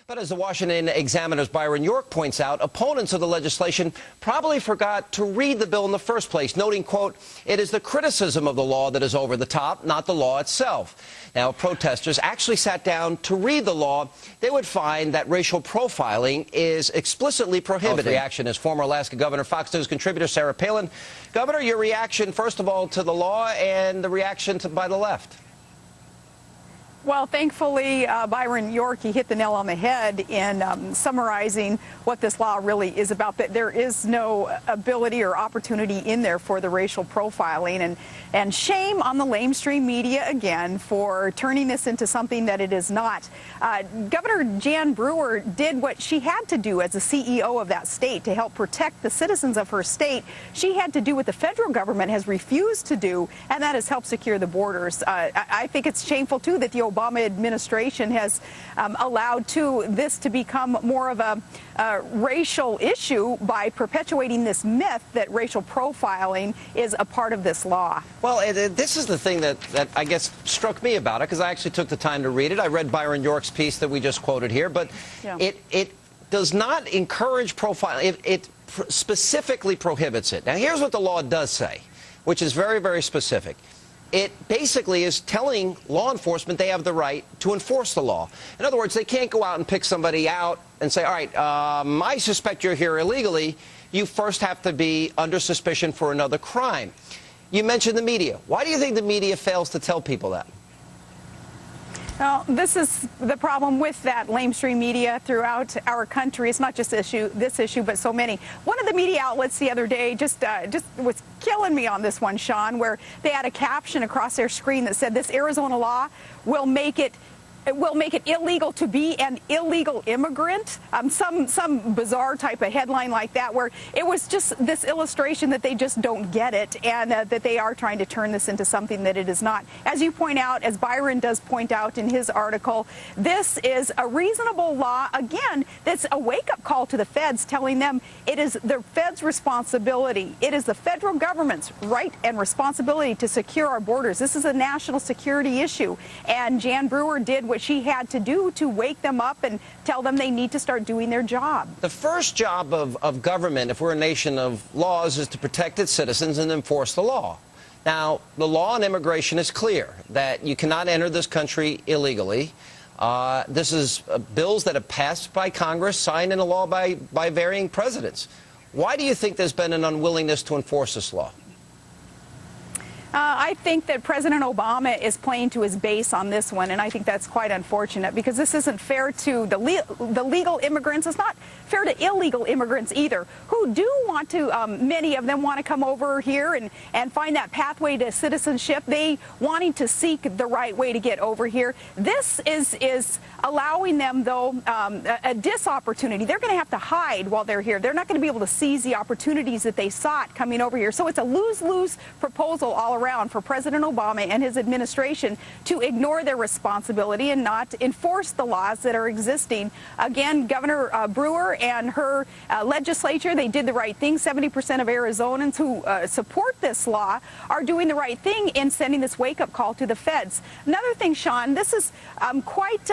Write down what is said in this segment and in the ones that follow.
But as the Washington Examiner's Byron York points out, opponents of the legislation probably forgot to read the bill in the first place, noting, quote, "It is the criticism of the law that is over the top, not the law itself." Now, if protesters actually sat down to read the law, they would find that racial profiling is explicitly prohibited. Reaction is former Alaska Governor, Fox News contributor Sarah Palin. Governor, your reaction, first of all, to the law and the reaction by the left. Well, thankfully, Byron York, he hit the nail on the head in summarizing what this law really is about, that there is no ability or opportunity in there for the racial profiling. And shame on the lamestream media again for turning this into something that it is not. Governor Jan Brewer did what she had to do as the CEO of that state to help protect the citizens of her state. She had to do what the federal government has refused to do, and that is help secure the borders. I think it's shameful, too, that the Obama administration has allowed this to become more of a racial issue by perpetuating this myth that racial profiling is a part of this law. Well, this is the thing that I guess struck me about it, because I actually took the time to read it. I read Byron York's piece that we just quoted here, but yeah, it does not encourage profiling. It specifically prohibits it. Now, here's what the law does say, which is very, very specific. It basically is telling law enforcement they have the right to enforce the law. In other words, they can't go out and pick somebody out and say, all right, I suspect you're here illegally. You first have to be under suspicion for another crime. You mentioned the media. Why do you think the media fails to tell people that? Well, this is the problem with that lamestream media throughout our country. It's not just this issue, but so many. One of the media outlets the other day just was killing me on this one, Sean, where they had a caption across their screen that said, "This Arizona law will make it illegal to be an illegal immigrant." Some bizarre type of headline like that, where it was just this illustration that they just don't get it, and that they are trying to turn this into something that it is not. As you point out, as Byron does point out in his article, this is a reasonable law. Again, that's a wake-up call to the feds, telling them it is the feds' responsibility. It is the federal government's right and responsibility to secure our borders. This is a national security issue, and Jan Brewer did what she had to do to wake them up and tell them they need to start doing their job. The first job of government, if we're a nation of laws, is to protect its citizens and enforce the law. Now, the law on immigration is clear, that you cannot enter this country illegally. This is bills that have passed by Congress, signed into law by varying presidents. Why do you think there's been an unwillingness to enforce this law? I think that President Obama is playing to his base on this one, and I think that's quite unfortunate, because this isn't fair to the legal immigrants. It's not fair to illegal immigrants either, who do want to, many of them want to come over here and find that pathway to citizenship. They wanting to seek the right way to get over here. This is allowing them, though, a opportunity. They're going to have to hide while they're here. They're not going to be able to seize the opportunities that they sought coming over here. So it's a lose-lose proposal all around for President Obama and his administration to ignore their responsibility and not enforce the laws that are existing. Again, Governor Brewer and her legislature, they did the right thing. 70% of Arizonans who support this law are doing the right thing in sending this wake-up call to the feds. Another thing, Sean, this is quite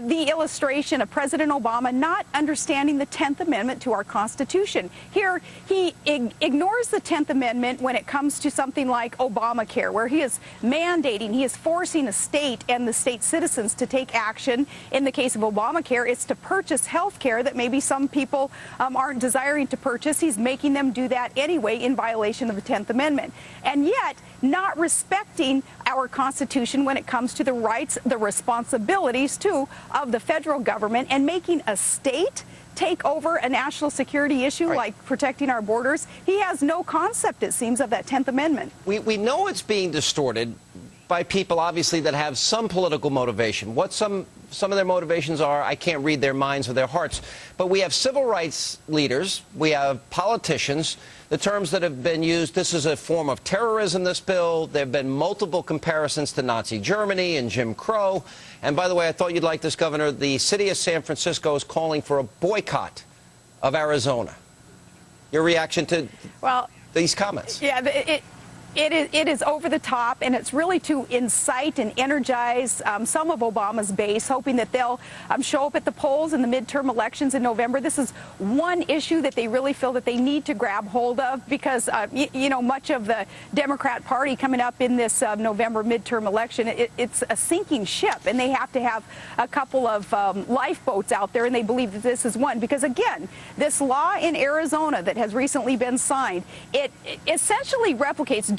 the illustration of President Obama not understanding the 10th Amendment to our Constitution. Here, he ignores the 10th Amendment when it comes to something like Obamacare, where he is mandating, he is forcing a state and the state citizens to take action. In the case of Obamacare, it's to purchase health care that maybe some people aren't desiring to purchase. He's making them do that anyway in violation of the 10th Amendment. And yet, not respecting our Constitution when it comes to the rights, the responsibilities, too, of the federal government, and making a state take over a national security issue like protecting our borders. He has no concept, it seems, of that 10th Amendment. We know it's being distorted by people, obviously, that have some political motivation. What some of their motivations are, I can't read their minds or their hearts. But we have civil rights leaders, we have politicians. The terms that have been used, this is a form of terrorism, this bill. There have been multiple comparisons to Nazi Germany and Jim Crow. And by the way, I thought you'd like this, Governor. The city of San Francisco is calling for a boycott of Arizona. Your reaction to these comments? Yeah, It is over the top, and it's really to incite and energize some of Obama's base, hoping that they'll show up at the polls in the midterm elections in November. This is one issue that they really feel that they need to grab hold of because, you know, much of the Democrat Party coming up in this November midterm election, it's a sinking ship, and they have to have a couple of lifeboats out there, and they believe that this is one. Because, again, this law in Arizona that has recently been signed, it essentially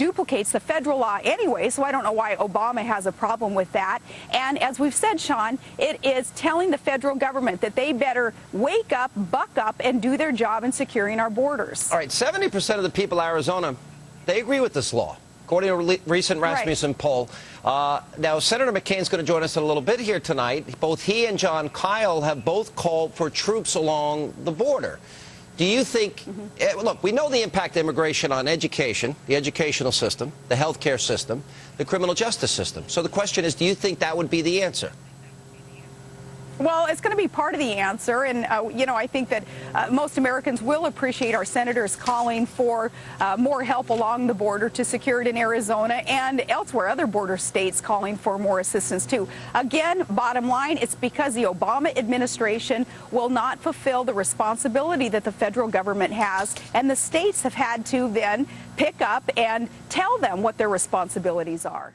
duplicates the federal law anyway, so I don't know why Obama has a problem with that. And as we've said, Sean, it is telling the federal government that they better wake up, buck up, and do their job in securing our borders. All right, 70% of the people in Arizona, they agree with this law, according to a recent Rasmussen poll. Now, Senator McCain's going to join us in a little bit here tonight. Both he and John Kyle have both called for troops along the border. Do you think, look, we know the impact of immigration on education, the educational system, the healthcare system, the criminal justice system. So the question is, do you think that would be the answer? Well, it's going to be part of the answer, and, you know, I think that most Americans will appreciate our senators calling for more help along the border to secure it in Arizona and elsewhere, other border states calling for more assistance, too. Again, bottom line, it's because the Obama administration will not fulfill the responsibility that the federal government has, and the states have had to then pick up and tell them what their responsibilities are.